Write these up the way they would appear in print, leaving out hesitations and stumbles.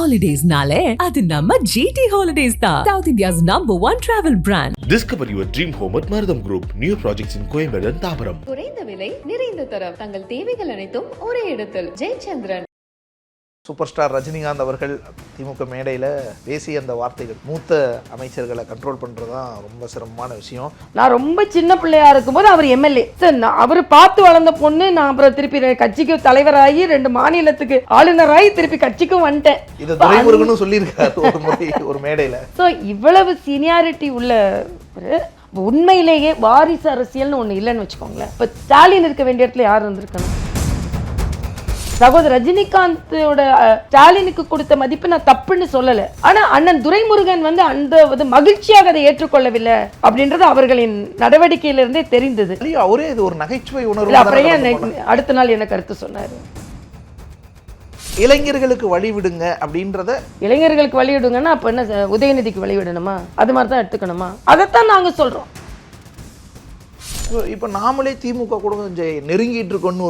Holidays-nale, adu namma GT Holidays da. South India's #1 travel brand. Discover your dream home at Marutham Group. New projects in Coimbatore and Thabaram. குறைந்த விலை நிறைந்த தரம் தங்கள் தேவைகள் அனைத்தும் ஒரே இடத்தில் ஜெயச்சந்திரன். சூப்பர் ஸ்டார் ரஜினிகாந்த் அவர்கள் திமுக மேடையில் பேசிய அந்த வார்த்தைகள் மூத்த அமைச்சர்களை கண்ட்ரோல் பண்ணுறது தான் ரொம்ப சிரமமான விஷயம். நான் ரொம்ப சின்ன பிள்ளையா இருக்கும்போது அவர் எம்எல்ஏ சார், அவர் பார்த்து வளர்ந்த பொண்ணு. நான் அப்புறம் திருப்பி கட்சிக்கு தலைவராகி 2 மாநிலத்துக்கு ஆளுநராகி திருப்பி கட்சிக்கும் வந்துட்டேன். இது துரைமுருகனும் சொல்லியிருக்காரு ஒரு முறை ஒரு மேடையில். ஸோ இவ்வளவு சீனியாரிட்டி உள்ள உண்மையிலேயே வாரிசு அரசியல்னு ஒன்று இல்லைன்னு வச்சுக்கோங்களேன். இப்போ ஸ்டாலின் இருக்க வேண்டிய இடத்துல யார் இருந்திருக்கணும்? சகோதரர் ரஜினிகாந்தோட ஸ்டாலினுக்கு கொடுத்த மதிப்பு நான் தப்புன்னு சொல்லல. ஆனா அண்ணன் துரைமுருகன் அந்த மகிழ்ச்சியாக அதை ஏற்றுக்கொள்ளவில்லை அப்படின்றது அவர்களின் நடவடிக்கையிலிருந்தே தெரிந்தது. அவரே இது ஒரு நகைச்சுவை உணர்வு. அப்புறம் அடுத்த நாள் என்ன கருத்து சொன்னாரு? இளைஞர்களுக்கு வழி விடுங்க அப்படின்றத. இளைஞர்களுக்கு வழி விடுங்கன்னா அப்ப என்ன உதயநிதிக்கு வழி விடணுமா? அது மாதிரி தான் எடுத்துக்கணுமா? அதைத்தான் நாங்க சொல்றோம். இப்போ நாமளே திமுக கூட கொஞ்சம் நெருங்கிட்டு இருக்கோன்னு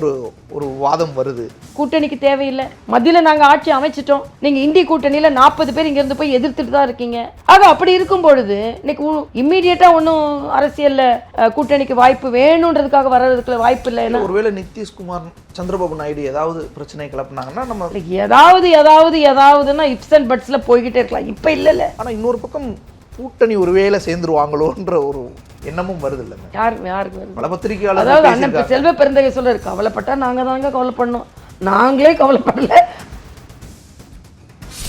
ஒரு வாதம் வருது. கூட்டணிக்கு தேவையில்லை, மத்தியில் நாங்கள் ஆட்சி அமைச்சிட்டோம், நீங்கள் இந்திய கூட்டணியில் 40 பேர் இங்கேருந்து போய் எதிர்த்துட்டு தான் இருக்கீங்க. ஆக அப்படி இருக்கும் பொழுது இன்னைக்கு இம்மீடியட்டாக ஒன்றும் அரசியலில் கூட்டணிக்கு வாய்ப்பு வேணுன்றதுக்காக வர்றதுக்குள்ள வாய்ப்பு இல்லை. ஒருவேளை நிதிஷ்குமார் சந்திரபாபு நாயுடு ஏதாவது பிரச்சனை கிளப்பினாங்கன்னா நம்ம ஏதாவதுன்னா இப்ஸ் அண்ட் பட்ஸில் போய்கிட்டே இருக்கலாம். இப்போ இல்லை. ஆனால் இன்னொரு பக்கம் கூட்டணி ஒருவேளை சேர்ந்துருவாங்களோன்ற ஒரு எண்ணமும் வருது இல்லை? யாருக்கு பல பத்திரிகையாளர், அதாவது அண்ணன் செல்வ பெருந்தகை சொல்றாரு, கவலைப்பட்டா நாங்க தாங்க கவலைப்படணும், நாங்களே கவலைப்படல.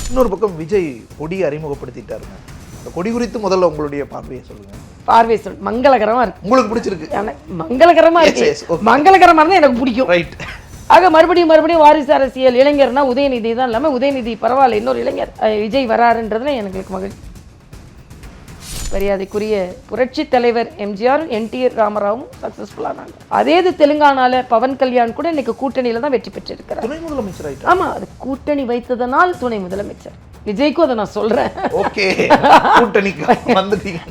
இன்னொரு பக்கம் விஜய் கொடி அறிமுகப்படுத்திட்டாருங்க. அந்த கொடி குறித்து முதல்ல உங்களுடைய பார்வையை சொல்லுங்க. பார்வை மங்களகரமா இருக்கு. உங்களுக்கு பிடிச்சிருக்கு? மங்களகரமா இருக்கு. மங்களகரமா இருந்தா எனக்கு பிடிக்கும். ரைட். ஆக மறுபடியும் வாரிசு அரசியல் இளைஞர்னா உதயநிதி தான் இல்லாம உதயநிதி பரவாயில்ல, இன்னொரு இளைஞர் விஜய் வராருன்றதுல எனக்கு மகிழ்ச்சி. மரியாதைக்குரிய புரட்சி தலைவர் எம்ஜிஆர் என்டிஆர் ராமராவும் சக்சஸ்ஃபுல்லானாங்க. அதே இது தெலுங்கானால பவன் கல்யாண் கூட இன்னைக்கு கூட்டணியில தான் வெற்றி பெற்றிருக்கிறார். துணை முதலமைச்சர். ஆமா, அது கூட்டணி வைத்ததனால் துணை முதலமைச்சர். விஜய்க்கும் அதை நான் சொல்றேன். ஓகே, கூட்டணிக்கு வந்துட்டீங்க.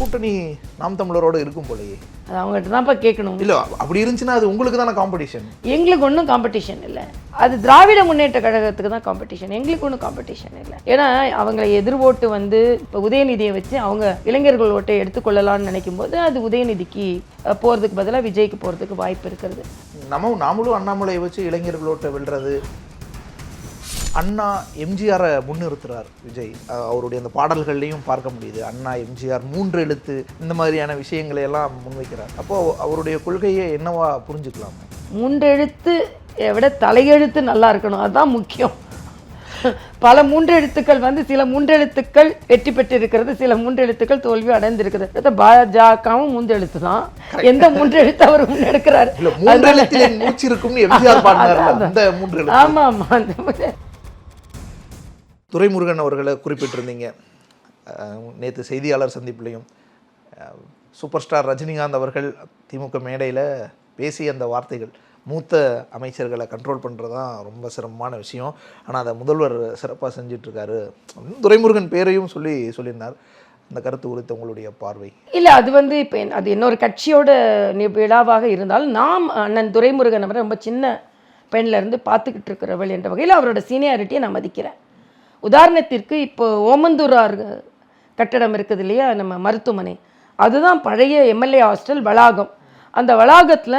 கூட்டணி நாம் தமிழரோட இருக்கும் போலயே. அது அவங்ககிட்ட தான்ப்பா கேட்கணும். இல்ல அப்படி இருந்துச்சுன்னா அது உங்களுக்கு தானே காம்படிஷன். எங்களுக்கு ஒன்றும் காம்படிஷன் இல்லை, அது திராவிட முன்னேற்ற கழகத்துக்கு தான் காம்படிஷன். எங்களுக்கு ஒன்றும் காம்படிஷன் இல்லை. ஏன்னா அவங்களை எதிர்வோட்டு இப்போ உதயநிதியை வச்சு அவங்க இளைஞர்கள் ஓட்டை எடுத்துக்கொள்ளலாம்னு நினைக்கும் போது அது உதயநிதிக்கு போகிறதுக்கு பதிலாக விஜய்க்கு போகிறதுக்கு வாய்ப்பு இருக்கிறது. நாமளும் அண்ணாமலையை வச்சு இளைஞர்கள் ஓட்டை வெல்றது. அண்ணா எம்ஜிஆரை முன்னிறுத்துறார் விஜய். அவருடைய அந்த பாடல்கள்லையும் பார்க்க முடியுது. அண்ணா எம்ஜிஆர் 3 எழுத்து இந்த மாதிரியான விஷயங்களை எல்லாம் முன்வைக்கிறார். அப்போ அவருடைய கொள்கையை என்னவா புரிஞ்சுக்கலாம்? 3 எழுத்து விட தலையெழுத்து நல்லா இருக்கணும், அதுதான் முக்கியம். பல 3 எழுத்துக்கள் சில 3 எழுத்துக்கள் வெற்றி பெற்று இருக்கிறது, சில 3 எழுத்துக்கள் தோல்வி அடைந்திருக்கிறது. பாஜகவும் 3 எழுத்து தான். எந்த 3 எழுத்து அவர் முன்னெடுக்கிறார்? ஆமா ஆமா. அந்த துரைமுருகன் அவர்களை குறிப்பிட்டிருந்தீங்க நேற்று செய்தியாளர் சந்திப்புலையும். சூப்பர் ஸ்டார் ரஜினிகாந்த் அவர்கள் திமுக மேடையில் பேசிய அந்த வார்த்தைகள் மூத்த அமைச்சர்களை கண்ட்ரோல் பண்ணுறது தான் ரொம்ப சிரமமான விஷயம். ஆனால் அதை முதல்வர் சிறப்பாக செஞ்சிட்ருக்காரு. துரைமுருகன் பேரையும் சொல்லியிருந்தார். அந்த கருத்து குறித்து உங்களுடைய பார்வை? இல்லை, அது இப்போ அது இன்னொரு கட்சியோட விழாவாக இருந்தாலும் நாம் அண்ணன் துரைமுருகன் அவரை ரொம்ப சின்ன பெண்ணிலேருந்து பார்த்துக்கிட்டு இருக்கிறவள் என்ற வகையில் அவரோட சீனியாரிட்டியை நான் மதிக்கிறேன். உதாரணத்திற்கு இப்போ ஓமந்தூரார் கட்டடம் இருக்குது இல்லையா, நம்ம மருத்துவமனை, அதுதான் பழைய எம்எல்ஏ ஹாஸ்டல் வளாகம். அந்த வளாகத்தில்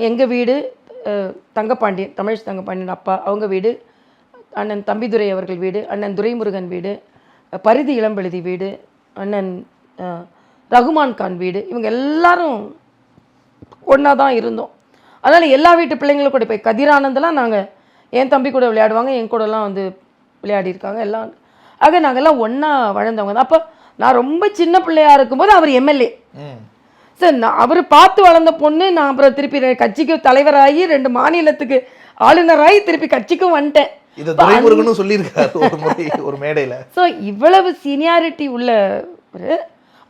எங்கள் வீடு, தங்கப்பாண்டியன், தமிழ் தங்கப்பாண்டியன் அப்பா அவங்க வீடு, அண்ணன் தம்பிதுரை அவர்கள் வீடு, அண்ணன் துரைமுருகன் வீடு, பரிதி இளம்பெழுதி வீடு, அண்ணன் ரகுமான் கான் வீடு, இவங்க எல்லாரும் ஒன்றா தான் இருந்தோம். அதனால் எல்லா வீட்டு பிள்ளைங்களும் கூட போய் கதிரானந்தெல்லாம் நாங்கள் என் தம்பி கூட விளையாடுவாங்க, என் கூடலாம் விளையாடி இருக்காங்க எல்லாம். ஆக நாங்கள்லாம் ஒன்றா வளர்ந்தவங்க தான். அப்போ நான் ரொம்ப சின்ன பிள்ளையாக இருக்கும்போது அவர் எம்எல்ஏ சார், அவர் பார்த்து வளர்ந்த பொண்ணு. நான் அப்புறம் திருப்பி கட்சிக்கு தலைவராகி 2 மாநிலத்துக்கு ஆளுநராகி திருப்பி கட்சிக்கும் வந்துட்டேன். இது துரைமுருகனும் சொல்லியிருக்காரு ஒரு மேடையில். ஸோ இவ்வளவு சீனியாரிட்டி உள்ள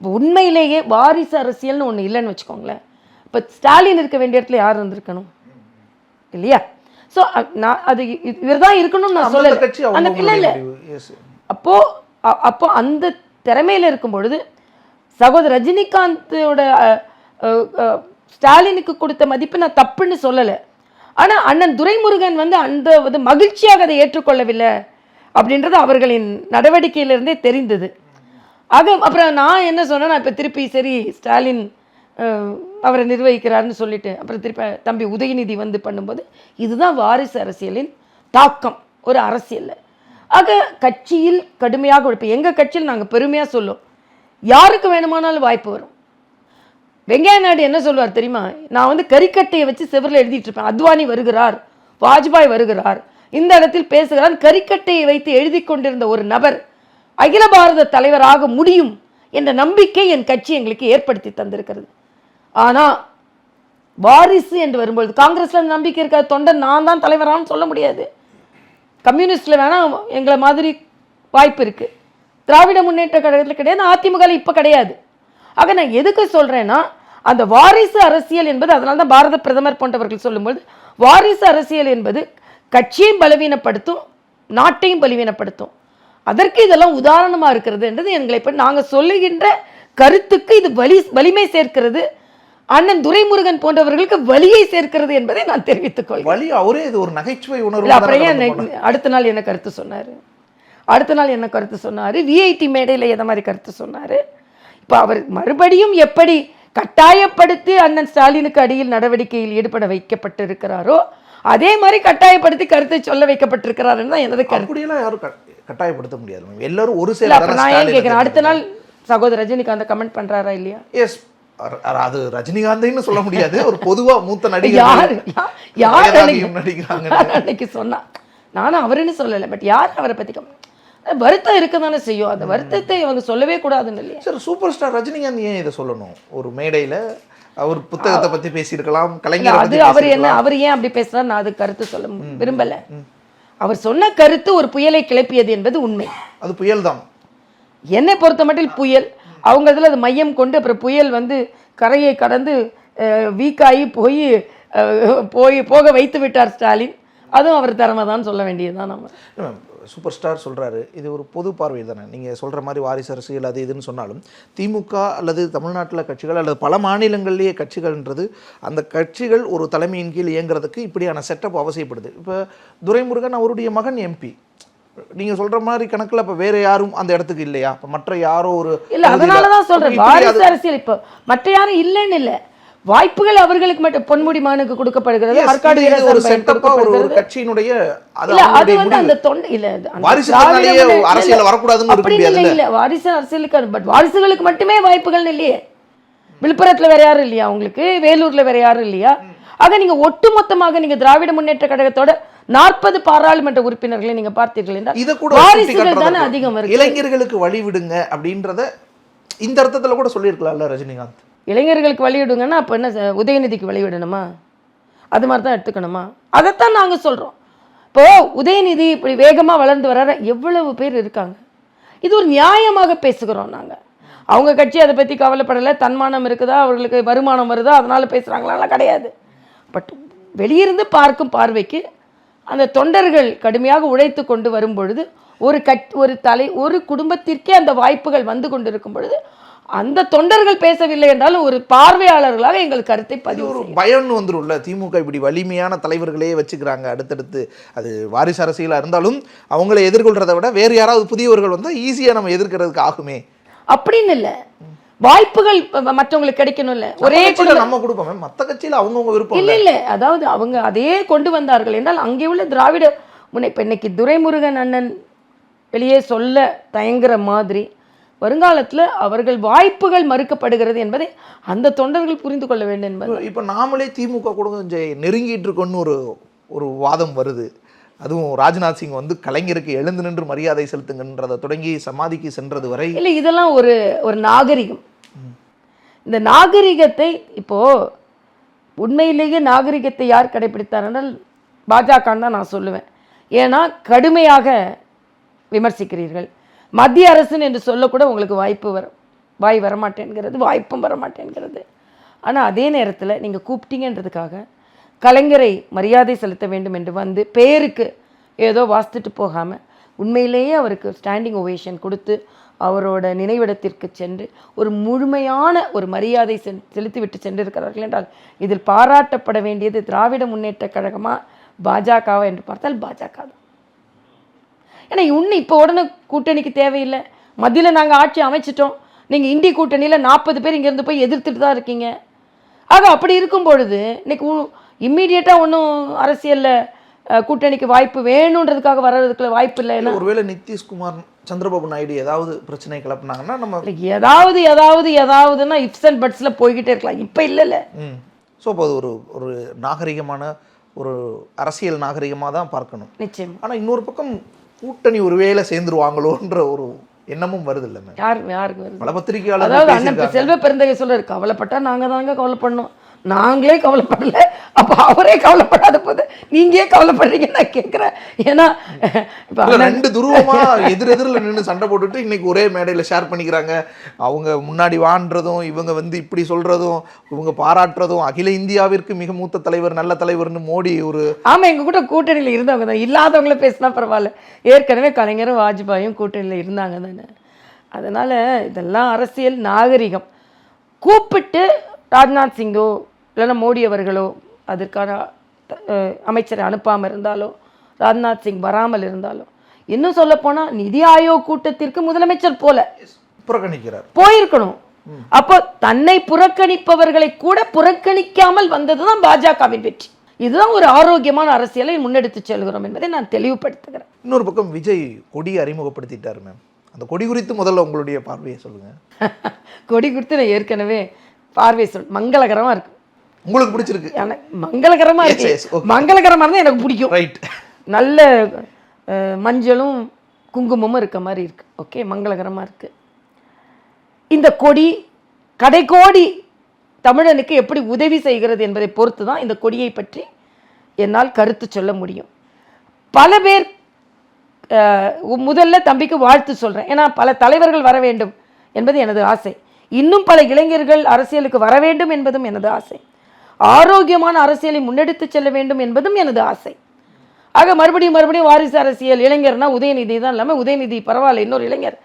உண்மையிலேயே வாரிசு அரசியல்னு ஒன்று இல்லைன்னு வச்சுக்கோங்களேன். இப்போ ஸ்டாலின் இருக்க வேண்டிய இடத்துல யார் இருந்திருக்கணும் இல்லையா? ஸோ நான் அது இவர் தான் இருக்கணும்னு நான் சொல்லலை. அந்த இல்லை அப்போ அந்த திறமையில் இருக்கும் பொழுது சகோதரர் ரஜினிகாந்தோட ஸ்டாலினுக்கு கொடுத்த மதிப்பு நான் தப்புன்னு சொல்லலை. ஆனால் அண்ணன் துரைமுருகன் வந்து அந்த மகிழ்ச்சியாக அதை ஏற்றுக்கொள்ளவில்லை அப்படின்றது அவர்களின் நடவடிக்கையிலிருந்தே தெரிந்தது. அப்புறம் நான் என்ன சொன்னேன்னா, இப்போ திருப்பி சரி ஸ்டாலின் அவரை நிர்வகிக்கிறாருன்னு சொல்லிட்டு அப்புறம் திருப்பி தம்பி உதயநிதி வந்து பண்ணும்போது இதுதான் வாரிசு அரசியலின் தாக்கம் ஒரு அரசியலில். கட்சியில் கடுமையாக உழைப்பு. எங்கள் கட்சியில் நாங்கள் பெருமையாக சொல்லுவோம், யாருக்கு வேணுமானாலும் வாய்ப்பு வரும். வெங்கையா நாயுடு என்ன சொல்வார் தெரியுமா, நான் வந்து கரிக்கட்டையை வச்சு செவரில் எழுதிட்டு இருப்பேன், அத்வானி வருகிறார், வாஜ்பாய் வருகிறார், இந்த இடத்தில் பேசுகிறார். கரிக்கட்டையை வைத்து எழுதி கொண்டிருந்த ஒரு நபர் அகில பாரத தலைவராக முடியும் என்ற நம்பிக்கை என் கட்சி எங்களுக்கு ஏற்படுத்தி தந்திருக்கிறது. ஆனால் வாரிசு என்று வரும்பொழுது காங்கிரஸில் நம்பிக்கை இருக்காது, தொண்டன் நான் தான் தலைவரான்னு சொல்ல முடியாது. கம்யூனிஸ்டில் வேணால் எங்களை மாதிரி வாய்ப்பு இருக்குது, திராவிட முன்னேற்ற கழகத்தில் கிடையாது, அதிமுகவில் இப்போ கிடையாது. நான் எதுக்கு சொல்கிறேன்னா, அந்த வாரிசு அரசியல் என்பது, அதனால தான் பாரத பிரதமர் போன்றவர்கள் சொல்லும்போது வாரிசு அரசியல் என்பது கட்சியையும் பலவீனப்படுத்தும், நாட்டையும் பலவீனப்படுத்தும். அதற்கு இதெல்லாம் உதாரணமாக இருக்கிறது என்றது எங்களை இப்போ நாங்கள் சொல்லுகின்ற கருத்துக்கு இது வலிமை சேர்க்கிறது. அண்ணன் துரைமுருகன் போன்றவர்களுக்கு வலியை சேர்க்கிறது என்பதை நான் தெரிவித்துக் கொள்கிறேன். வலி அவரே இது ஒரு நகைச்சுவை உணர்வு. அப்புறம் அடுத்த நாள் என்ன கருத்து சொன்னார், விஐடி மேடையில் எதை மாதிரி கருத்து சொன்னார். இப்போ அவர் மறுபடியும் எப்படி கட்டாயப்படுத்தி அண்ணன் ஸ்டாலினுக்கு அடியில் நடவடிக்கையில் ஈடுபட வைக்கப்பட்டிருக்கிறாரோ அதே மாதிரி கட்டாயப்படுத்தி கருத்தை சொல்ல வைக்கப்பட்டிருக்கிறார் தான் எனது கருத்து. அப்படியெல்லாம் யாரும் கட்டாயப்படுத்த முடியாது, எல்லாரும் ஒரு சில. நான் ஏன் கேட்குறேன், அடுத்த நாள் சகோதரர் ரஜினிகாந்த் கமெண்ட் பண்றாரா இல்லையா? எஸ், அது ரஜினிகாந்த்னு சொல்ல முடியாது, ஒரு பொதுவா மூத்த நடிகர் யார் அன்னைக்கு சொன்னா, நானும் அவருன்னு சொல்லலை, பட் யார் அவரை பத்தி வருத்தம் இருக்க தானே செய்யும். அந்த வருத்தத்தை இவங்க சொல்லவே கூடாதுன்னு இல்லையா? சார், சூப்பர் ஸ்டார் ரஜினிகாந்த் ஏன் இதை சொல்லணும்? ஒரு மேடையில் அவர் புத்தகத்தை பத்தி பேசியிருக்கலாம், கலைஞர் அது அவர் ஏன் அப்படி பேசுறாரு நான் அது கருத்து சொல்ல விரும்பல. அவர் சொன்ன கருத்து ஒரு புயலை கிளப்பியது என்பது உண்மை. அது புயல் தான் என்னை பொறுத்த மட்டும் புயல். அவங்க இதில் அது மையம் கொண்டு அப்புறம் புயல் வந்து கரையை கடந்து வீக்காகி போக வைத்து விட்டார் ஸ்டாலின். அதுவும் அவர் திறமை தான் சொல்ல வேண்டியதுதான். நம்ம சூப்பர் ஸ்டார் சொல்கிறாரு, இது ஒரு பொது பார்வை தானே. நீங்கள் சொல்கிற மாதிரி வாரிசு அரசியல் அது இதுன்னு சொன்னாலும் திமுக அல்லது தமிழ்நாட்டில் கட்சிகள் அல்லது பல மாநிலங்கள்லேயே கட்சிகள்ன்றது அந்த கட்சிகள் ஒரு தலைமையின் கீழ் இயங்குறதுக்கு இப்படியான செட்டப் அவசியப்படுது. இப்போ துரைமுருகன் அவருடைய மகன் எம்பி, நீங்கள் சொல்கிற மாதிரி கணக்கில் இப்போ வேறு யாரும் அந்த இடத்துக்கு இல்லையா? இப்போ மற்ற யாரோ ஒரு இல்லை, அதனால தான் சொல்கிறேன் வாரிசு அரசியல். இப்போ மற்ற யாரும் இல்லைன்னு இல்லை, வாய்ப்புகள் அவர்களுக்கு மட்டும் பொன்முடிமானுக்கு கொடுக்கப்படுகிறது. ஒரு செட்டப்பா ஒரு கட்சியினுடைய அது வந்து அந்த தொண்டை இல்ல அரசியல் வரக்கூடாதுன்னு இல்ல, வாரிசு அரசியலுக்கு பட் வாரிசுகளுக்கு மட்டுமே வாய்ப்புகள் இல்லையே. விழுப்புரத்துல வேற யாரும் இல்லையா உங்களுக்கு? வேலூர்ல வேற யாரும் இல்லையா? நீங்க ஒட்டுமொத்தமாக நீங்க திராவிட முன்னேற்ற கழகத்தோட 40 பாராளுமன்ற உறுப்பினர்களை நீங்க பார்த்தீர்கள் என்றால் இத கூட வாரிசுகள் தானே அதிகம் இருக்கு. இளைஞர்களுக்கு வழி விடுங்க அப்படின்றத இந்த அர்த்தத்துல கூட சொல்லியிருக்கலாம்ல ரஜினிகாந்த். இளைஞர்களுக்கு வழிவிடுங்கன்னா அப்போ என்ன, உதயநிதிக்கு வழிவிடணுமா? அது மாதிரி தான் எடுத்துக்கணுமா? அதைத்தான் நாங்கள் சொல்கிறோம். இப்போது உதயநிதி இப்படி வேகமாக வளர்ந்து வர எவ்வளவு பேர் இருக்காங்க. இது ஒரு நியாயமாக பேசுகிறோம் நாங்கள். அவங்க கட்சி அதை பற்றி கவலைப்படலை, தன்மானம் இருக்குதா, அவர்களுக்கு வருமானம் வருதா அதனால் பேசுகிறாங்களாம் கிடையாது. பட் வெளியிருந்து பார்க்கும் பார்வைக்கு அந்த தொண்டர்கள் கடுமையாக உழைத்து கொண்டு வரும் பொழுது ஒரு குடும்பத்திற்கே அந்த வாய்ப்புகள் வந்து கொண்டு இருக்கும் பொழுது அந்த தொண்டர்கள் பேசவில்லை என்றாலும் ஒரு பார்வையாளர்களாக எங்கள் கருத்தை பதிவு. ஒரு பயம்னு வந்துரும்ல, திமுக இப்படி வலிமையான தலைவர்களையே வச்சுக்கிறாங்க அடுத்தடுத்து. அது வாரிசு அரசியலாக இருந்தாலும் அவங்கள எதிர்கொள்றதை விட வேறு யாராவது புதியவர்கள் வந்தால் ஈஸியாக நம்ம எதிர்க்கிறதுக்கு ஆகுமே அப்படின்னு இல்லை. வாய்ப்புகள் மற்றவங்களுக்கு கிடைக்கணும் இல்லை, ஒரே நம்ம கொடுப்போம், மற்ற கட்சியில் அவங்கவுங்க விருப்பம் இல்லை இல்லை. அதாவது அவங்க அதையே கொண்டு வந்தார்கள் என்றால் அங்கே உள்ள திராவிட இப்போ இன்னைக்கு துரைமுருகன் அண்ணன் வெளியே சொல்ல தயங்குற மாதிரி வருங்காலத்தில் அவர்கள் வாய்ப்புகள் மறுக்கப்படுகிறது என்பதை அந்த தொண்டர்கள் புரிந்து கொள்ள வேண்டும் என்பது. இப்போ நாமளே திமுக கூட கொஞ்சம் நெருங்கிட்டு இருக்கோன்னு ஒரு வாதம் வருது. அதுவும் ராஜ்நாத் சிங் வந்து கலைஞருக்கு எழுந்து நின்று மரியாதை செலுத்துங்கன்றதை தொடங்கி சமாதிக்கு சென்றது வரை. இல்லை, இதெல்லாம் ஒரு நாகரிகம். இந்த நாகரிகத்தை இப்போது உண்மையிலேயே நாகரிகத்தை யார் கடைபிடித்தார்கள் பாஜகன்னு தான் நான் சொல்லுவேன். ஏன்னா கடுமையாக விமர்சிக்கிறீர்கள். மத்திய அரசுன்னு என்று சொல்லக்கூட உங்களுக்கு வாய் வரமாட்டேங்கிறது, வாய்ப்பும் வரமாட்டேங்கிறது. ஆனால் அதே நேரத்தில் நீங்கள் கூப்பிட்டீங்கன்றதுக்காக கலைஞரை மரியாதை செலுத்த வேண்டும் என்று வந்து பேருக்கு ஏதோ வாசித்துட்டு போகாமல் உண்மையிலேயே அவருக்கு ஸ்டாண்டிங் ஓவேஷன் கொடுத்து அவரோட நினைவிடத்திற்கு சென்று ஒரு முழுமையான ஒரு மரியாதை செலுத்திவிட்டு சென்றிருக்கிறார்கள் என்றால் இதில் பாராட்டப்பட வேண்டியது திராவிட முன்னேற்ற கழகமா பாஜகவா என்று பார்த்தால் பாஜக தான். ஏன்னா இன்னும் இப்போ உடனே கூட்டணிக்கு தேவையில்லை. மத்தியில் நாங்கள் ஆட்சி அமைச்சிட்டோம், நீங்கள் இந்திய கூட்டணியில் 40 பேர் இங்கேருந்து போய் எதிர்த்துட்டு தான் இருக்கீங்க. ஆக அப்படி இருக்கும் பொழுது இன்னைக்கு இம்மீடியட்டாக ஒன்றும் அரசியலில் கூட்டணிக்கு வாய்ப்பு வேணுன்றதுக்காக வர்றதுக்குள்ள வாய்ப்பு இல்லை. ஏன்னா ஒருவேளை நிதிஷ்குமார் சந்திரபாபு நாயுடு ஏதாவது பிரச்சனை கிளப்புனாங்கன்னா நம்ம ஏதாவதுன்னா இப்ஸ் அண்ட் பட்ஸில் போய்கிட்டே இருக்கலாம். இப்போ இல்லைல்ல. ஸோ அப்போ அது ஒரு நாகரிகமான ஒரு அரசியல் நாகரிகமாக தான் பார்க்கணும். நிச்சயம். ஆனால் இன்னொரு பக்கம் கூட்டணி ஒருவேளை சேர்ந்துருவாங்களோன்ற ஒரு எண்ணமும் வருது இல்லை மேம். யாருக்கு வருது? பல பத்திரிகையாளர் அதாவது அண்ணன் செல்வ பெருந்தகை சொல்றாரு, கவலைப்பட்டா நாங்கள் தாங்க கவலைப்படணும், நாங்களே கவலைப்படல, அப்போ அவரே கவலைப்படாத போது நீங்க ஏன் கவலைப்படுறீங்க நான் கேட்குறேன். ஏன்னா இப்போ 2 துருவமா எதிரெதிரில் நின்று சண்டை போட்டுட்டு இன்னைக்கு ஒரே மேடையில் ஷேர் பண்ணிக்கிறாங்க. அவங்க முன்னாடி வான்றதும் இவங்க இப்படி சொல்றதும் இவங்க பாராட்டுறதும் அகில இந்தியாவிற்கு மிக மூத்த தலைவர் நல்ல தலைவர்னு மோடி ஒரு ஆமாம் எங்கள் கூட கூட்டணியில் இருந்தவங்க தான். இல்லாதவங்கள பேசினா பரவாயில்ல, ஏற்கனவே கலைஞரும் வாஜ்பாயும் கூட்டணியில் இருந்தாங்க தானே. அதனால் இதெல்லாம் அரசியல் நாகரிகம். கூப்பிட்டு ராஜ்நாத் சிங்கோ இல்லைன்னா மோடி அவர்களோ அதற்கான அமைச்சரை அனுப்பாமல் இருந்தாலோ, ராஜ்நாத் சிங் வராமல் இருந்தாலோ, இன்னும் சொல்லப்போனால் நிதி ஆயோக் கூட்டத்திற்கு முதலமைச்சர் போல புறக்கணிக்கிறார் போயிருக்கணும். அப்போ தன்னை புறக்கணிப்பவர்களை கூட புறக்கணிக்காமல் வந்ததுதான் பாஜகவின் வெற்றி. இதுதான் ஒரு ஆரோக்கியமான அரசியலை முன்னெடுத்து செல்கிறோம் என்பதை நான் தெளிவுபடுத்துகிறேன். இன்னொரு பக்கம் விஜய் கொடியை அறிமுகப்படுத்திட்டார் மேம். அந்த கொடி குறித்து முதல்ல உங்களுடைய பார்வையை சொல்லுங்க. கொடி குறித்து நான் ஏற்கனவே பார்வை மங்களகரமா இருக்கு. உங்களுக்கு பிடிச்சிருக்கு? எனக்கு மங்களகரமா இருக்கு. மங்களகரமா இருந்தால் எனக்கு பிடிக்கும். ரைட். நல்ல மஞ்சளும் குங்குமமும் இருக்க மாதிரி இருக்கு. ஓகே, மங்களகரமா இருக்கு. இந்த கொடி கடைக்கோடி தமிழனுக்கு எப்படி உதவி செய்கிறது என்பதை பொறுத்து தான் இந்த கொடியை பற்றி என்னால் கருத்து சொல்ல முடியும். பல பேர் முதல்ல தம்பிக்கு வாழ்த்து சொல்கிறேன். ஏன்னா பல தலைவர்கள் வர வேண்டும் என்பது எனது ஆசை. இன்னும் பல இளைஞர்கள் அரசியலுக்கு வர வேண்டும் என்பதும் எனது ஆசை. ஆரோக்கியமான அரசியலை முன்னெடுத்து செல்ல வேண்டும் என்பதும் எனது ஆசை. ஆக மறுபடியும் வாரிசு அரசியல் இளைஞர்னா உதயநிதி தான் இல்லாமல் உதயநிதி பரவாயில்ல, இன்னொரு இளைஞர்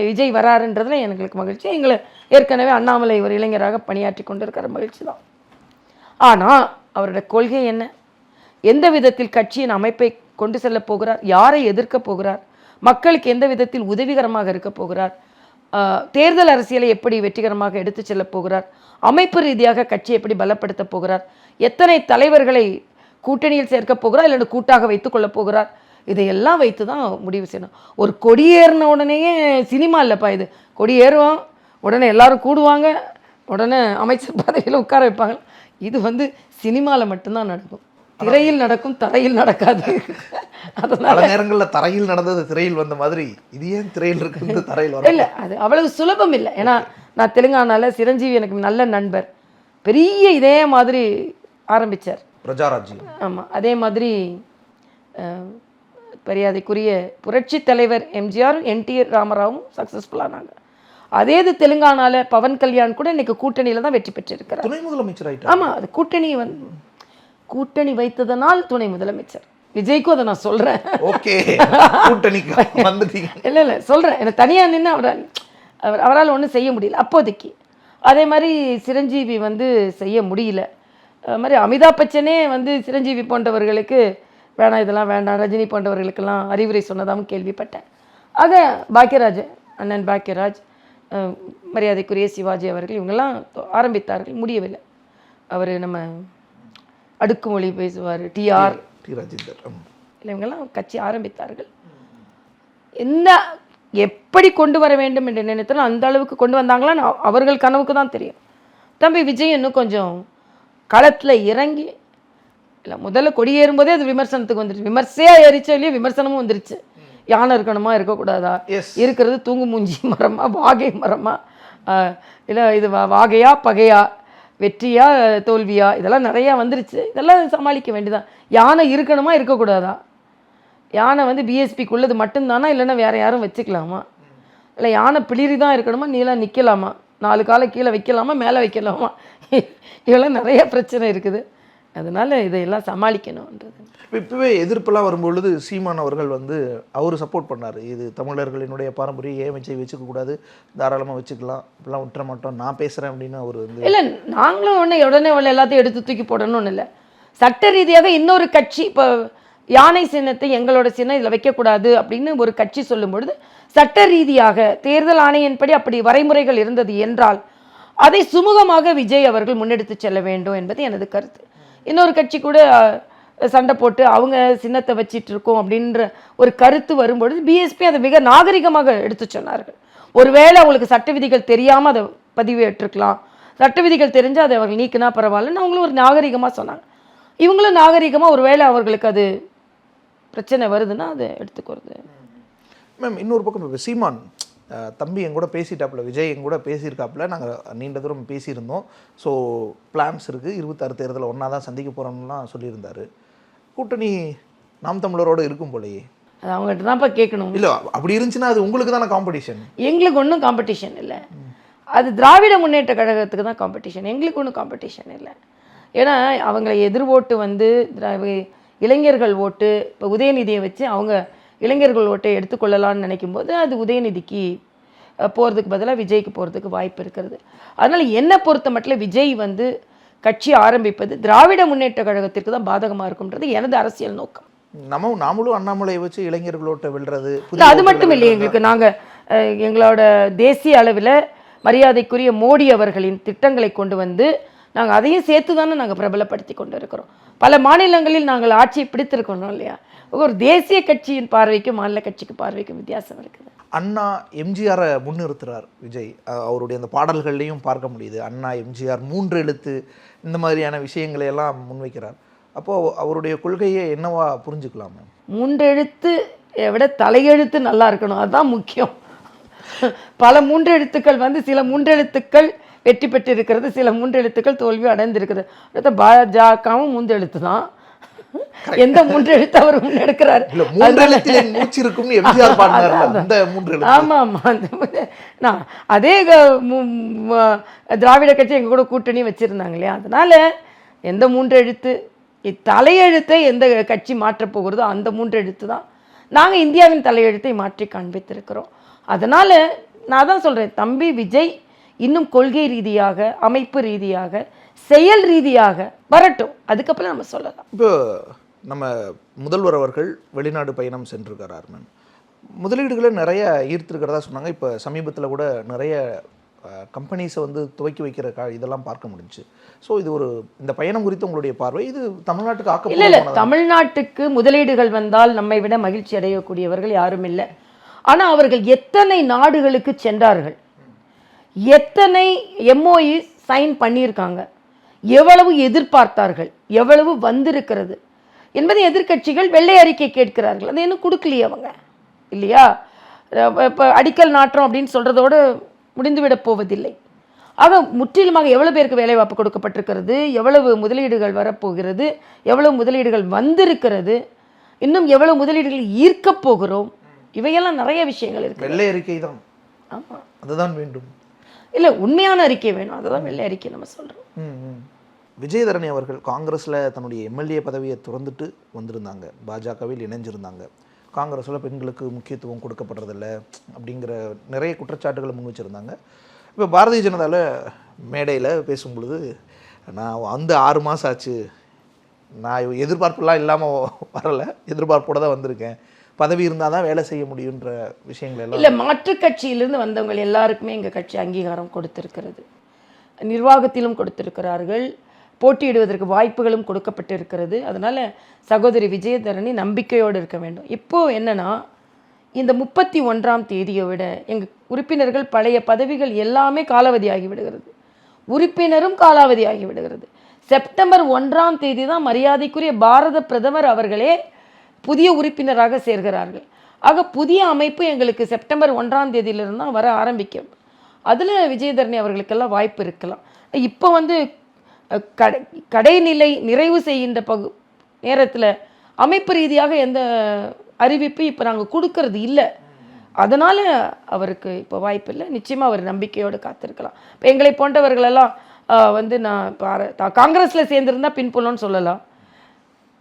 விஜய் வராருன்றதுல எங்களுக்கு மகிழ்ச்சி. எங்களை ஏற்கனவே அண்ணாமலை ஒரு இளைஞராக பணியாற்றி கொண்டிருக்கிற மகிழ்ச்சி தான். ஆனால் அவரோட கொள்கை என்ன, எந்த விதத்தில் கட்சியின் அமைப்பை கொண்டு செல்ல போகிறார், யாரை எதிர்க்க போகிறார், மக்களுக்கு எந்த விதத்தில் உதவிகரமாக இருக்க போகிறார், தேர்தல் அரசியலை எப்படி வெற்றிகரமாக எடுத்து செல்ல போகிறார், அமைப்பு ரீதியாக கட்சியை எப்படி பலப்படுத்த போகிறார், எத்தனை தலைவர்களை கூட்டணியில் சேர்க்க போகிறார் இல்லைன்னா கூட்டாக வைத்துக் கொள்ள போகிறார், இதையெல்லாம் வைத்து தான் முடிவு செய்யணும். ஒரு கொடியேறின உடனேயே சினிமா இல்லைப்பா இது. கொடியேறுவோம் உடனே எல்லாரும் கூடுவாங்க, உடனே அமைச்சர் பதவியில் உட்கார வைப்பாங்க. இது சினிமாவில் மட்டும்தான் நடக்கும், திரையில் நடக்கும், தரையில் நடக்காது. அதனால பல நேரங்களில் தரையில் நடந்தது திரையில் வந்த மாதிரி இது ஏன் திரையில் இருக்குது தரையில் வர இல்லை, அது அவ்வளவு சுலபம் இல்லை. ஏன்னா நான் தெலுங்கானாவில் சிரஞ்சீவி எனக்கு நல்ல நண்பர், பெரிய இதே மாதிரி ஆரம்பித்தார் பிரஜாராஜ்யம். ஆமாம், அதே மாதிரி மரியாதைக்குரிய புரட்சி தலைவர் எம்ஜிஆர் என்டிஆர் ராமராவும் சக்ஸஸ்ஃபுல்லானாங்க. அதே இது தெலுங்கானாவில் பவன் கல்யாண் கூட இன்னைக்கு கூட்டணியில் தான் வெற்றி பெற்றிருக்கிறார், துணை முதலமைச்சர் ஆயிட்டார். ஆமாம், அது கூட்டணி வைத்ததனால் துணை முதலமைச்சர். விஜய்க்கும் அதை நான் சொல்கிறேன். ஓகே, கூட்டணிக்கு வந்துட்டீங்க. இல்லை சொல்கிறேன், எனக்கு தனியாக நின்று அவரால் ஒன்றும் செய்ய முடியல அப்போதைக்கு. அதே மாதிரி சிரஞ்சீவி செய்ய முடியல. அது மாதிரி அமிதாப் பச்சனே சிரஞ்சீவி போன்றவர்களுக்கு வேணாம், இதெல்லாம் வேண்டாம், ரஜினி போன்றவர்களுக்கெல்லாம் அறிவுரை சொன்னதாகவும் கேள்விப்பட்டேன். ஆக பாக்யராஜ், அண்ணன் பாக்யராஜ், மரியாதைக்குரிய சிவாஜி அவர்கள் இவங்கெல்லாம் ஆரம்பித்தார்கள், முடியவில்லை. அவர் நம்ம அடுக்குமொழி பேசுவார், டிஆர் ராஜேந்தர், இல்லை, இவங்கெல்லாம் கட்சி ஆரம்பித்தார்கள். என்ன எப்படி கொண்டு வர வேண்டும் என்று நினைத்தாலும் அந்த அளவுக்கு கொண்டு வந்தாங்களான்னு அவர்கள் கனவுக்கு தான் தெரியும். தம்பி விஜய் இன்னும் கொஞ்சம் களத்தில் இறங்கி, இல்லை முதல்ல கொடியேறும்போதே அது விமர்சனத்துக்கு வந்துருச்சு. விமர்சையாக ஏறிச்சோ இல்லையோ விமர்சனமும் வந்துருச்சு. யானை இருக்கணுமா இருக்கக்கூடாதா, இருக்கிறது தூங்கு மூஞ்சி மரமா வாகை மரமா, இல்லை இது வாகையா பகையா, வெற்றியா தோல்வியா, இதெல்லாம் நிறையா வந்துருச்சு. இதெல்லாம் சமாளிக்க வேண்டியதான். யானை இருக்கணுமா இருக்கக்கூடாதா, யானை பிஎஸ்பிக்குள்ளது மட்டும்தானா இல்லைன்னா வேறு யாரும் வச்சுக்கலாமா, இல்லை யானை பிளிரி தான் இருக்கணுமா, நீலாம் நிற்கலாமா, 4 காலை கீழே வைக்கலாமா மேலே வைக்கலாமா, இதெல்லாம் நிறைய பிரச்சனை இருக்குது. அதனால் இதையெல்லாம் சமாளிக்கணுன்றது. இப்போவே எதிர்ப்பெல்லாம் வரும்பொழுது சீமான் அவர்கள் வந்து அவர் சப்போர்ட் பண்ணார். இது தமிழர்களினுடைய பாரம்பரியம், ஏன் வச்சுக்கக்கூடாது, தாராளமாக வச்சுக்கலாம், இப்படிலாம் விட்டுற மாட்டோம், நான் பேசுகிறேன் அப்படின்னு அவர் வந்து. இல்லை, நாங்களும் உடனே எல்லாத்தையும் எடுத்து தூக்கி போடணும்னு இல்லை. சட்ட ரீதியாக இன்னொரு கட்சி இப்போ யானை சின்னத்தை எங்களோட சின்னம் இதில் வைக்கக்கூடாது அப்படின்னு ஒரு கட்சி சொல்லும் பொழுது சட்ட ரீதியாக தேர்தல் ஆணையின்படி அப்படி வரைமுறைகள் இருந்தது என்றால் அதை சுமூகமாக விஜய் அவர்கள் முன்னெடுத்து செல்ல வேண்டும் என்பது எனது கருத்து. இன்னொரு கட்சி கூட சண்டை போட்டு அவங்க சின்னத்தை வச்சிட்டு இருக்கோம் அப்படின்ற ஒரு கருத்து வரும்பொழுது பிஎஸ்பி அதை மிக நாகரிகமாக எடுத்து சொன்னார்கள். ஒருவேளை அவங்களுக்கு சட்ட விதிகள் தெரியாமல் அதை பதிவேற்றிருக்கலாம், சட்ட விதிகள் தெரிஞ்சு அதை அவர்கள் நீக்கினா பரவாயில்லன்னு அவங்களும் ஒரு நாகரிகமாக சொன்னாங்க. இவங்களும் நாகரிகமாக ஒருவேளை அவர்களுக்கு அது பிரச்சனை வருதுன்னா அதை எடுத்துக்கிறது. மேம், இன்னொரு பக்கம் இப்போ சீமான் தம்பி என் கூட பேசிட்டாப்புல, விஜய் என் கூட பேசியிருக்காப்புல, நாங்கள் நீண்ட தூரம் பேசியிருந்தோம், ஸோ பிளான்ஸ் இருக்குது, 26 தேர்தலில் ஒன்றா தான் சந்திக்க போகிறோம்லாம் சொல்லியிருந்தாரு. கூட்டணி நாம் தமிழரோடு இருக்கும் போலயே. அது அவங்ககிட்ட தான்ப்பா கேட்கணும். இல்லை, அப்படி இருந்துச்சுன்னா அது உங்களுக்கு தானே காம்படிஷன். எங்களுக்கு ஒன்றும் காம்படிஷன் இல்லை, அது திராவிட முன்னேற்ற கழகத்துக்கு தான் காம்படிஷன், எங்களுக்கு ஒன்றும் காம்படிஷன் இல்லை. ஏன்னா அவங்களை எதிர் ஓட்டு வந்து இளைஞர்கள் ஓட்டு, இப்போ உதயநிதியை வச்சு அவங்க இளைஞர்கள் ஓட்டை எடுத்துக்கொள்ளலான்னு நினைக்கும் போது அது உதயநிதிக்கு போகிறதுக்கு பதிலாக விஜய்க்கு போகிறதுக்கு வாய்ப்பு இருக்கிறது. அதனால் என்னை பொறுத்த மட்டும் விஜய் வந்து கட்சி ஆரம்பிப்பது திராவிட முன்னேற்ற கழகத்திற்கு தான் பாதகமாக இருக்கும்ன்றது எனது அரசியல் நோக்கம். நாமளும் அண்ணாமலையை வச்சு இளைஞர்களோட்டை வெல்றது அது மட்டும் இல்லை. எங்களுக்கு நாங்கள் எங்களோட தேசிய அளவில் மரியாதைக்குரிய மோடி அவர்களின் திட்டங்களை கொண்டு வந்து நாங்கள் அதையும் சேர்த்து தானே நாங்கள் பிரபலப்படுத்தி கொண்டு இருக்கிறோம். பல மாநிலங்களில் நாங்கள் ஆட்சியை பிடித்திருக்கணும் இல்லையா. ஒரு தேசிய கட்சியின் பார்வைக்கும் மாநில கட்சிக்கு பார்வைக்கும் வித்தியாசம் இருக்குது. அண்ணா எம்ஜிஆரை முன்னிறுத்துறார் விஜய். அவருடைய அந்த பாடல்கள்லையும் பார்க்க முடியுது. அண்ணா எம்ஜிஆர் 3 எழுத்து இந்த மாதிரியான விஷயங்களை எல்லாம் முன்வைக்கிறார். அப்போது அவருடைய கொள்கையை என்னவா புரிஞ்சுக்கலாம்? 3 எழுத்து விட தலையெழுத்து நல்லா இருக்கணும், அதுதான் முக்கியம். பல 3 எழுத்துக்கள் வந்து சில 3 எழுத்துக்கள் வெற்றி பெற்று இருக்கிறது, சில 3 எழுத்துக்கள் தோல்வி அடைந்திருக்கிறது. அடுத்த பாஜகவும் 3 எழுத்து தான். எந்த 3 எழுத்து அவர் முன்னெடுக்கிறார்? ஆமா ஆமா, நான் அதே திராவிட கட்சி எங்க கூட கூட்டணி வச்சிருந்தாங்க இல்லையா. அதனால எந்த 3 எழுத்து தலையெழுத்தை எந்த கட்சி மாற்றப் போகிறதோ அந்த 3 எழுத்து தான். நாங்கள் இந்தியாவின் தலையெழுத்தை மாற்றி காண்பித்திருக்கிறோம். அதனால நான் தான் சொல்றேன், தம்பி விஜய் இன்னும் கொள்கை ரீதியாக, அமைப்பு ரீதியாக, செயல் ரீதியாக வரட்டும், அதுக்கப்புறம் நம்ம சொல்லலாம். இப்போ நம்ம முதல்வர் அவர்கள் வெளிநாடு பயணம் சென்றிருக்கிறார் மேம். முதலீடுகளை நிறைய ஈர்த்திருக்கிறதா சொன்னாங்க. இப்போ சமீபத்தில் கூட நிறைய கம்பெனிஸை வந்து துவக்கி வைக்கிற இதெல்லாம் பார்க்க முடிஞ்சு. ஸோ இது இந்த பயணம் குறித்து உங்களுடைய பார்வை, இது தமிழ்நாட்டுக்கு ஆக்க இல்லை, தமிழ்நாட்டுக்கு முதலீடுகள் வந்தால் நம்மை விட மகிழ்ச்சி அடையக்கூடியவர்கள் யாரும் இல்லை. ஆனால் அவர்கள் எத்தனை நாடுகளுக்கு சென்றார்கள், எத்தனை எம்ஓஇ சைன் பண்ணியிருக்காங்க, எவ்வளவு எதிர்பார்த்தார்கள், எவ்வளவு வந்திருக்கிறது என்பதை எதிர்க்கட்சிகள் வெள்ளை அறிக்கை கேட்கிறார்கள். அது இன்னும் கொடுக்கலையே அவங்க இல்லையா. இப்போ அடிக்கல் நாட்டுறோம் அப்படின்னு சொல்கிறதோடு முடிந்துவிட போவதில்லை. ஆக முற்றிலுமாக எவ்வளோ பேருக்கு வேலைவாய்ப்பு கொடுக்கப்பட்டிருக்கிறது, எவ்வளவு முதலீடுகள் வரப்போகிறது, எவ்வளவு முதலீடுகள் வந்திருக்கிறது, இன்னும் எவ்வளவு முதலீடுகள் ஈர்க்கப் போகிறோம், இவையெல்லாம் நிறைய விஷயங்கள் இருக்கு. வெள்ளை அறிக்கை தான். ஆமாம், அதுதான் வேண்டும். இல்லை, உண்மையான அறிக்கை வேணும், அதுதான் வெள்ளை அறிக்கை நம்ம சொல்கிறோம். விஜயதரணி அவர்கள் காங்கிரஸில் தன்னுடைய எம்எல்ஏ பதவியை துறந்துட்டு வந்திருந்தாங்க, பாஜகவில் இணைஞ்சிருந்தாங்க. காங்கிரஸில் பெண்களுக்கு முக்கியத்துவம் கொடுக்கப்படுறதில்லை அப்படிங்கிற நிறைய குற்றச்சாட்டுகளை முன் வச்சுருந்தாங்க. இப்போ பாரதிய ஜனதாவில் மேடையில் பேசும்பொழுது, நான் வந்து 6 மாதம் ஆச்சு, நான் எதிர்பார்ப்புலாம் இல்லாமல் வரலை, எதிர்பார்ப்போடு தான் வந்திருக்கேன், பதவி இருந்தால் தான் வேலை செய்ய முடியுன்ற விஷயங்கள் எல்லாம். இல்லை, மாற்றுக் கட்சியிலிருந்து வந்தவங்க எல்லாருக்குமே எங்கள் கட்சி அங்கீகாரம் கொடுத்திருக்கிறது, நிர்வாகத்திலும் கொடுத்திருக்கிறார்கள், போட்டியிடுவதற்கு வாய்ப்புகளும் கொடுக்கப்பட்டிருக்கிறது. அதனால் சகோதரி விஜயதரணி நம்பிக்கையோடு இருக்க வேண்டும். இப்போது என்னென்னா, இந்த 31ஆம் தேதியை விட எங்கள் உறுப்பினர்கள் பழைய பதவிகள் எல்லாமே காலாவதி ஆகிவிடுகிறது, உறுப்பினரும் காலாவதி ஆகிவிடுகிறது. செப்டம்பர் 1ஆம் தேதி தான் மரியாதைக்குரிய பாரத பிரதமர் அவர்களே புதிய உறுப்பினராக சேர்கிறார்கள். ஆக புதிய அமைப்பு எங்களுக்கு செப்டம்பர் 1ஆம் தேதியிலிருந்து தான் வர ஆரம்பிக்கும். அதில் விஜயதரணி அவர்களுக்கெல்லாம் வாய்ப்பு இருக்கலாம். இப்போ வந்து கடைநிலை நிறைவு செய்கின்ற நேரத்தில் அமைப்பு ரீதியாக எந்த அறிவிப்பு இப்போ நாங்கள் கொடுக்கறது இல்லை. அதனால் அவருக்கு இப்போ வாய்ப்பு இல்லை. நிச்சயமாக அவர் நம்பிக்கையோடு காத்திருக்கலாம். இப்போ எங்களை போன்றவர்களெல்லாம் வந்து நான் காங்கிரஸில் சேர்ந்துருந்தா பின்புலம்னு சொல்லலாம்.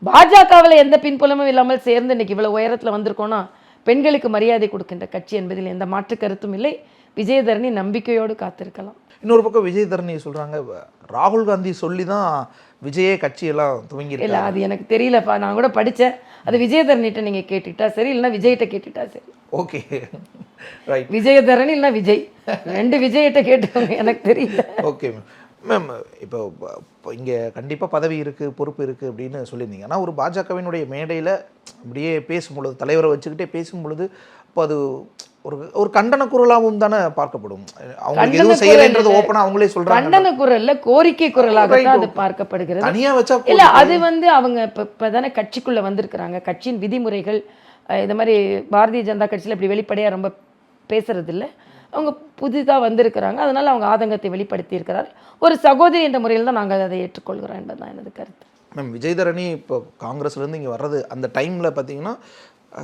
பாஜகவில் எந்த பின்புலமும் இல்லாமல் சேர்ந்து இன்னைக்கு இவ்வளோ உயரத்தில் வந்திருக்கோன்னா பெண்களுக்கு மரியாதை கொடுக்கின்ற கட்சி என்பதில் எந்த மாற்று கருத்தும் இல்லை. விஜயதரணி நம்பிக்கையோடு காத்திருக்கலாம். இன்னொரு பக்கம் விஜயதரணி சொல்கிறாங்க ராகுல் காந்தி சொல்லி தான் விஜயே கட்சியெல்லாம் துவங்கியிருக்கு. இல்லை, அது எனக்கு தெரியலப்பா. நான் கூட படித்தேன். அது விஜயதரணிகிட்ட நீங்கள் கேட்டுட்டா சரி, இல்லைன்னா விஜய்கிட்ட கேட்டுட்டா சரி. Okay, right. விஜயதரணி இல்லைன்னா விஜய், 2 விஜய்கிட்ட கேட்டவங்க, எனக்கு தெரியல. ஓகே மேம், இப்போ இங்கே கண்டிப்பாக பதவி இருக்குது, பொறுப்பு இருக்குது அப்படின்னு சொல்லியிருந்தீங்க. ஆனால் ஒரு பாஜகவினுடைய மேடையில் அப்படியே பேசும்பொழுது, தலைவரை வச்சுக்கிட்டே பேசும்பொழுது, இப்போ அது ஒரு கண்டன குரலாகவும் தானே பார்க்கப்படும். அவங்க எதுவும் செய்யலைன்றது ஓப்பனாக அவங்களே சொல்கிறாங்க. கண்டன குரல்ல கோரிக்கை குரலாக தான் அது பார்க்கப்படுகிறது. தனியாக வச்சா இல்லை, அது வந்து அவங்க இப்போ தானே கட்சிக்குள்ளே வந்திருக்கிறாங்க. கட்சியின் விதிமுறைகள் இந்த மாதிரி பாரதிய ஜனதா கட்சியில் இப்படி வெளிப்படையாக ரொம்ப பேசுறது இல்லை. அவங்க புதிதாக வந்திருக்கிறாங்க, அதனால் அவங்க ஆதங்கத்தை வெளிப்படுத்தி இருக்கிறார். ஒரு சகோதரி என்ற முறையில் தான் நாங்கள் அதை ஏற்றுக்கொள்கிறோம் என்பது தான் எனது கருத்து. மேம், விஜயதரணி இப்போ காங்கிரஸ்லேருந்து இங்கே வர்றது அந்த டைமில் பார்த்தீங்கன்னா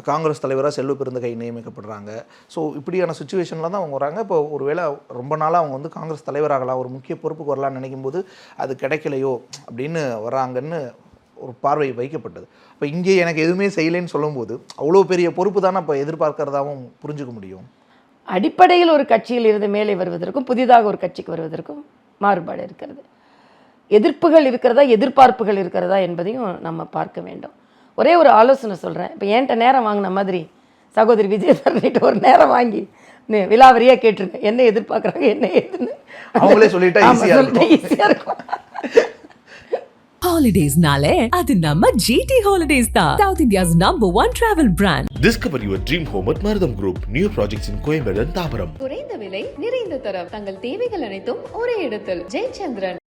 காங்கிரஸ் தலைவராக செல்வ பெருந்தகை நியமிக்கப்படுறாங்க. ஸோ இப்படியான சுச்சுவேஷனில் தான் அவங்க வராங்க. இப்போ ஒருவேளை ரொம்ப நாளாக அவங்க வந்து காங்கிரஸ் தலைவராகலாம், ஒரு முக்கிய பொறுப்புக்கு வரலான்னு நினைக்கும் போது அது கிடைக்கலையோ அப்படின்னு வராங்கன்னு ஒரு பார்வை வைக்கப்பட்டது. இப்போ இங்கே எனக்கு எதுவுமே செய்யலைன்னு சொல்லும்போது அவ்வளோ பெரிய பொறுப்பு தானே இப்போ எதிர்பார்க்கறதாகவும் புரிஞ்சுக்க முடியும். அடிப்படையில் ஒரு கட்சியில் இருந்து மேலே வருவதற்கும் புதிதாக ஒரு கட்சிக்கு வருவதற்கும் மாறுபாடு இருக்கிறது. எதிர்ப்புகள் இருக்கிறதா, எதிர்பார்ப்புகள் இருக்கிறதா என்பதையும் நம்ம பார்க்க வேண்டும். ஒரே ஒரு ஆலோசனை சொல்கிறேன். இப்போ என்கிட்ட நேரம் வாங்கின மாதிரி சகோதரி விஜயதரணிகிட்ட ஒரு நேரம் வாங்கி விலாவரியாக கேட்டுருங்க, என்ன எதிர்பார்க்குறாங்க, என்ன ஏதுன்னு. அவங்களே சொல்லிட்டா ஈஸியாக இருக்கும். Holidays-nale, அது நம்ம GT Holidays தான். South India's #1 travel brand. Discover your dream home at Marutham Group. New projects in Coimbatore and Thabaram. குறைந்த விலை, நிறைந்த தரம். தங்கள் தேவைகள் அனைத்தும் ஒரே இடத்தில். ஜெயச்சந்திரன்.